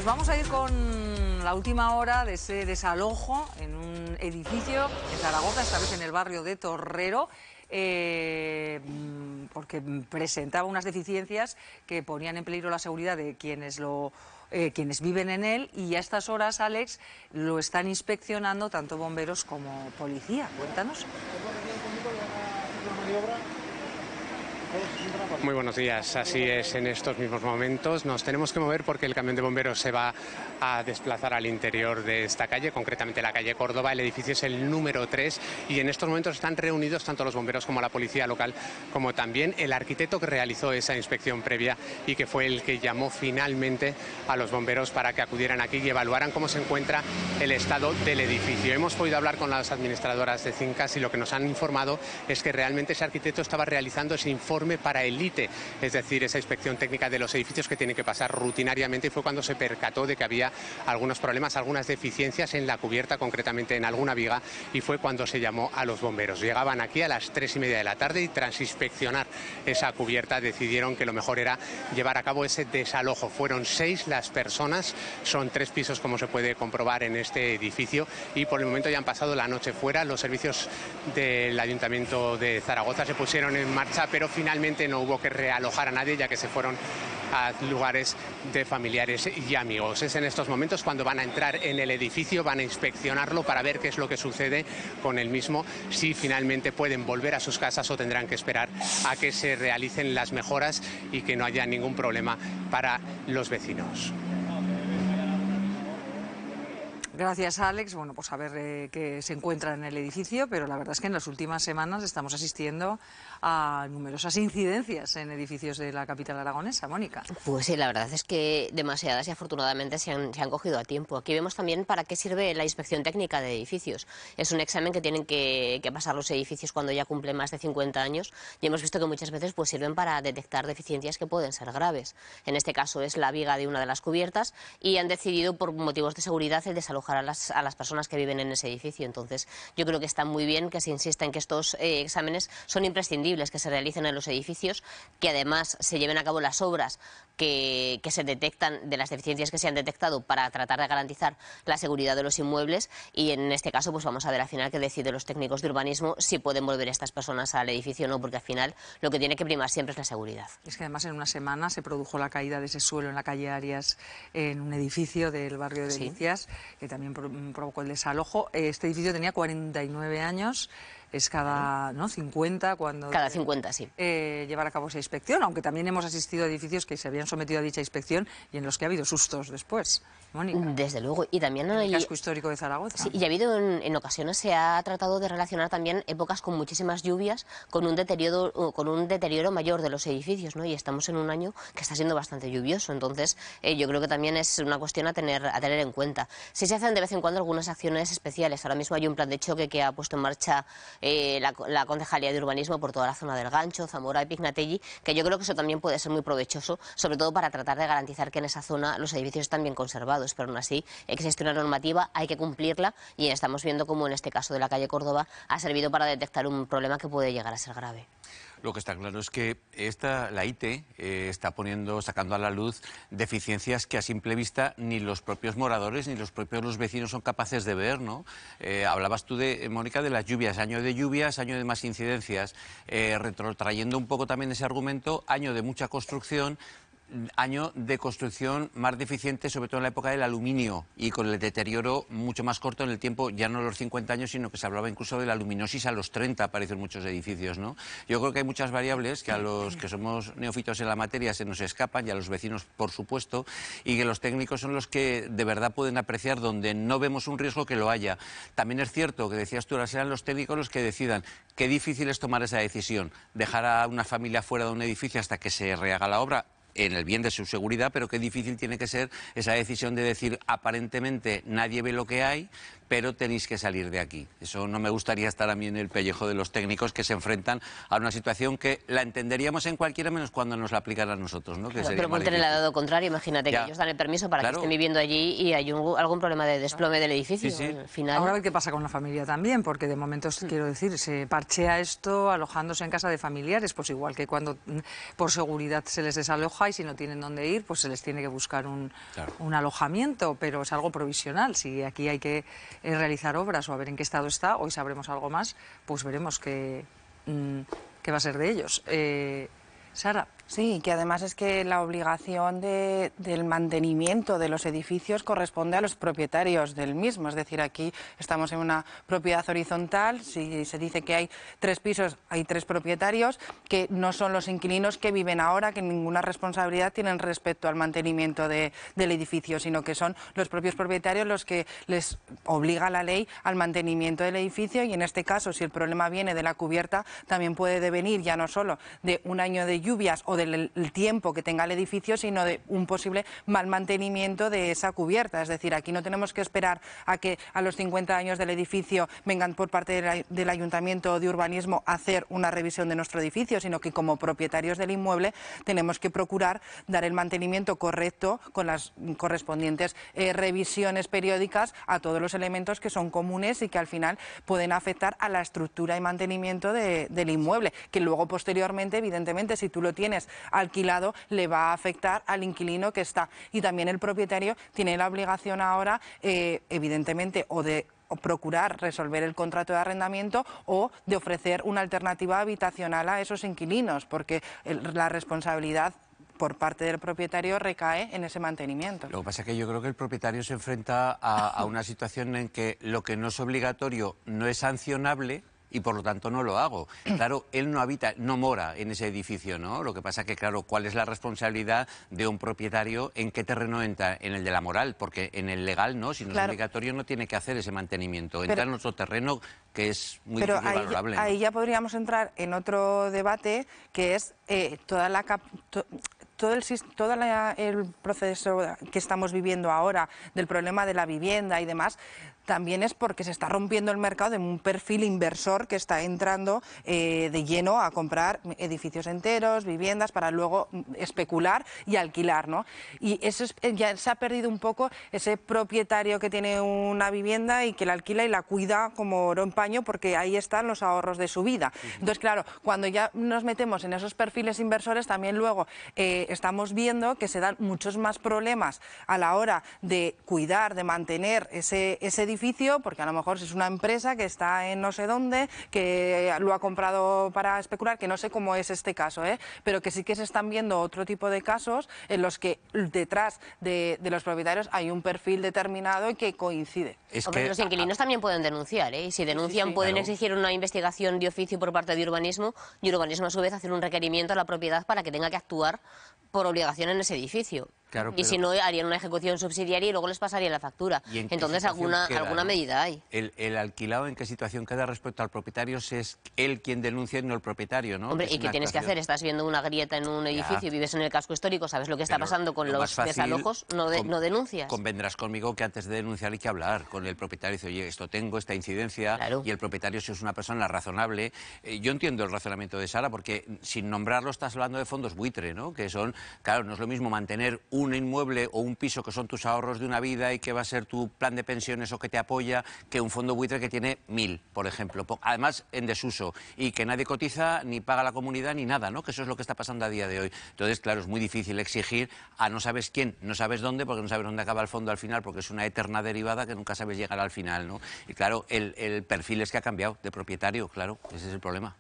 Pues vamos a ir con la última hora de ese desalojo en un edificio en Zaragoza, esta vez en el barrio de Torrero, porque presentaba unas deficiencias que ponían en peligro la seguridad de quienes viven en él, y a estas horas, Alex, lo están inspeccionando tanto bomberos como policía. Cuéntanos. Muy buenos días, así es. En estos mismos momentos nos tenemos que mover porque el camión de bomberos se va a desplazar al interior de esta calle, concretamente la calle Córdoba. El edificio es el número 3 y en estos momentos están reunidos tanto los bomberos como la policía local, como también el arquitecto que realizó esa inspección previa y que fue el que llamó finalmente a los bomberos para que acudieran aquí y evaluaran cómo se encuentra el estado del edificio. Hemos podido hablar con las administradoras de fincas y lo que nos han informado es que realmente ese arquitecto estaba realizando ese informe para el ITE, es decir, esa inspección técnica de los edificios que tiene que pasar rutinariamente, y fue cuando se percató de que había algunos problemas, algunas deficiencias en la cubierta, concretamente en alguna viga, y fue cuando se llamó a los bomberos. Llegaban aquí a las 3:30 de la tarde y tras inspeccionar esa cubierta decidieron que lo mejor era llevar a cabo ese desalojo. Fueron 6 las personas, son 3 pisos como se puede comprobar en este edificio, y por el momento ya han pasado la noche fuera. Los servicios del Ayuntamiento de Zaragoza se pusieron en marcha, pero finalmente no hubo que realojar a nadie, ya que se fueron a lugares de familiares y amigos. Es en estos momentos cuando van a entrar en el edificio, van a inspeccionarlo para ver qué es lo que sucede con el mismo, si finalmente pueden volver a sus casas o tendrán que esperar a que se realicen las mejoras y que no haya ningún problema para los vecinos. Gracias, Alex. Bueno, pues a ver qué se encuentra en el edificio, pero la verdad es que en las últimas semanas estamos asistiendo a numerosas incidencias en edificios de la capital aragonesa. Mónica. Pues sí, la verdad es que demasiadas y afortunadamente se han cogido a tiempo. Aquí vemos también para qué sirve la inspección técnica de edificios. Es un examen que tienen que pasar los edificios cuando ya cumplen más de 50 años, y hemos visto que muchas veces pues sirven para detectar deficiencias que pueden ser graves. En este caso es la viga de una de las cubiertas y han decidido por motivos de seguridad el desalojar a las personas que viven en ese edificio. Entonces yo creo que está muy bien que se insista en que estos exámenes son imprescindibles, que se realicen en los edificios, que además se lleven a cabo las obras que se detectan de las deficiencias que se han detectado para tratar de garantizar la seguridad de los inmuebles, y en este caso pues vamos a ver al final qué deciden los técnicos de urbanismo, si pueden volver estas personas al edificio o no, porque al final lo que tiene que primar siempre es la seguridad. Es que además en una semana se produjo la caída de ese suelo en la calle Arias, en un edificio del barrio de Delicias, que también provocó el desalojo. Este edificio tenía 49 años. Es cada 50 cuando... Cada 50, sí. Llevar a cabo esa inspección, aunque también hemos asistido a edificios que se habían sometido a dicha inspección y en los que ha habido sustos después. Mónica. Desde luego. Y también en el casco histórico de Zaragoza. Sí, y ha habido en ocasiones se ha tratado de relacionar también épocas con muchísimas lluvias con un deterioro mayor de los edificios, ¿no? Y estamos en un año que está siendo bastante lluvioso. Entonces yo creo que también es una cuestión a tener en cuenta. Sí se hacen de vez en cuando algunas acciones especiales. Ahora mismo hay un plan de choque que ha puesto en marcha la Concejalía de Urbanismo por toda la zona del Gancho, Zamora y Pignatelli, que yo creo que eso también puede ser muy provechoso, sobre todo para tratar de garantizar que en esa zona los edificios están bien conservados, pero aún así existe una normativa, hay que cumplirla, y estamos viendo cómo en este caso de la calle Córdoba ha servido para detectar un problema que puede llegar a ser grave. Lo que está claro es que la ITE está sacando a la luz deficiencias que a simple vista ni los propios moradores ni los vecinos son capaces de ver, ¿no? Hablabas tú, Mónica, de las lluvias, año de más incidencias, retrotrayendo un poco también ese argumento, año de mucha construcción, año de construcción más deficiente, sobre todo en la época del aluminio, y con el deterioro mucho más corto en el tiempo, ya no los 50 años, sino que se hablaba incluso de la aluminosis a los 30, aparecen muchos edificios, ¿no? Yo creo que hay muchas variables que a los que somos neófitos en la materia se nos escapan, y a los vecinos, por supuesto, y que los técnicos son los que de verdad pueden apreciar donde no vemos un riesgo que lo haya. También es cierto que decías tú, ahora serán los técnicos los que decidan. Qué difícil es tomar esa decisión, dejar a una familia fuera de un edificio hasta que se rehaga la obra, en el bien de su seguridad, pero qué difícil tiene que ser esa decisión de decir, aparentemente nadie ve lo que hay, pero tenéis que salir de aquí. Eso no me gustaría estar a mí en el pellejo de los técnicos que se enfrentan a una situación que la entenderíamos en cualquiera menos cuando nos la aplican a nosotros, ¿no? Que pero ponte en el lado contrario, imagínate que ellos dan el permiso para que estén viviendo allí y hay algún problema de desplome del edificio. Sí, sí. Al final... Ahora a ver qué pasa con la familia también, porque de momento, quiero decir, se parchea esto alojándose en casa de familiares, pues igual que cuando por seguridad se les desaloja, desaloja y si no tienen dónde ir, pues se les tiene que buscar un alojamiento, pero es algo provisional. Si aquí hay que realizar obras o a ver en qué estado está, hoy sabremos algo más, pues veremos qué va a ser de ellos. Sara. Sí, que además es que la obligación del mantenimiento de los edificios corresponde a los propietarios del mismo. Es decir, aquí estamos en una propiedad horizontal, si se dice que hay 3 pisos, hay 3 propietarios, que no son los inquilinos que viven ahora, que ninguna responsabilidad tienen respecto al mantenimiento del edificio, sino que son los propios propietarios los que les obliga la ley al mantenimiento del edificio, y en este caso, si el problema viene de la cubierta, también puede devenir ya no solo de un año de lluvias o del tiempo que tenga el edificio, sino de un posible mal mantenimiento de esa cubierta. Es decir, aquí no tenemos que esperar a que a los 50 años del edificio vengan por parte del Ayuntamiento o de Urbanismo a hacer una revisión de nuestro edificio, sino que como propietarios del inmueble tenemos que procurar dar el mantenimiento correcto con las correspondientes revisiones periódicas a todos los elementos que son comunes y que al final pueden afectar a la estructura y mantenimiento del inmueble, que luego posteriormente, evidentemente, si tú lo tienes alquilado, le va a afectar al inquilino que está. Y también el propietario tiene la obligación ahora, evidentemente, o procurar resolver el contrato de arrendamiento o de ofrecer una alternativa habitacional a esos inquilinos, porque la responsabilidad por parte del propietario recae en ese mantenimiento. Lo que pasa es que yo creo que el propietario se enfrenta a una situación en que lo que no es obligatorio no es sancionable, y por lo tanto no lo hago. Claro, él no habita, no mora en ese edificio, ¿no? Lo que pasa que, claro, ¿cuál es la responsabilidad de un propietario? ¿En qué terreno entra? En el de la moral, porque en el legal no, si no es obligatorio no tiene que hacer ese mantenimiento. Entra en otro terreno que es muy difícil valorable. Ahí ya podríamos entrar en otro debate, que es todo el proceso que estamos viviendo ahora del problema de la vivienda y demás. También es porque se está rompiendo el mercado de un perfil inversor que está entrando de lleno a comprar edificios enteros, viviendas, para luego especular y alquilar, ¿no? Y eso ya se ha perdido un poco ese propietario que tiene una vivienda y que la alquila y la cuida como oro en paño, porque ahí están los ahorros de su vida. Entonces, claro, cuando ya nos metemos en esos perfiles inversores, también luego estamos viendo que se dan muchos más problemas a la hora de cuidar, de mantener ese edificio, porque a lo mejor es una empresa que está en no sé dónde, que lo ha comprado para especular, que no sé cómo es este caso, pero que sí que se están viendo otro tipo de casos en los que detrás de los propietarios hay un perfil determinado y que coincide. Hombre, los inquilinos también pueden denunciar, y si denuncian pueden exigir una investigación de oficio por parte de Urbanismo, y Urbanismo a su vez hacer un requerimiento a la propiedad para que tenga que actuar por obligación en ese edificio. Claro, y si no, harían una ejecución subsidiaria y luego les pasaría la factura. Entonces, alguna medida hay. ¿El alquilado en qué situación queda respecto al propietario? Si es él quien denuncia y no el propietario, ¿no? Hombre, ¿y qué tienes que hacer? Estás viendo una grieta en un edificio, vives en el casco histórico, sabes lo que está pasando con los desalojos, no denuncias. Convendrás conmigo que antes de denunciar hay que hablar con el propietario. Dice, oye, esto tengo, esta incidencia, y el propietario, si es una persona razonable. Yo entiendo el razonamiento de Sara, porque sin nombrarlo estás hablando de fondos buitre, ¿no? Que son, claro, no es lo mismo mantener un inmueble o un piso que son tus ahorros de una vida y que va a ser tu plan de pensiones o que te apoya, que un fondo buitre que tiene 1000, por ejemplo, además en desuso, y que nadie cotiza ni paga la comunidad ni nada, ¿no? Que eso es lo que está pasando a día de hoy. Entonces, claro, es muy difícil exigir a no sabes quién, no sabes dónde, porque no sabes dónde acaba el fondo al final, porque es una eterna derivada que nunca sabes llegar al final, ¿no? Y claro, el perfil es que ha cambiado de propietario, claro, ese es el problema.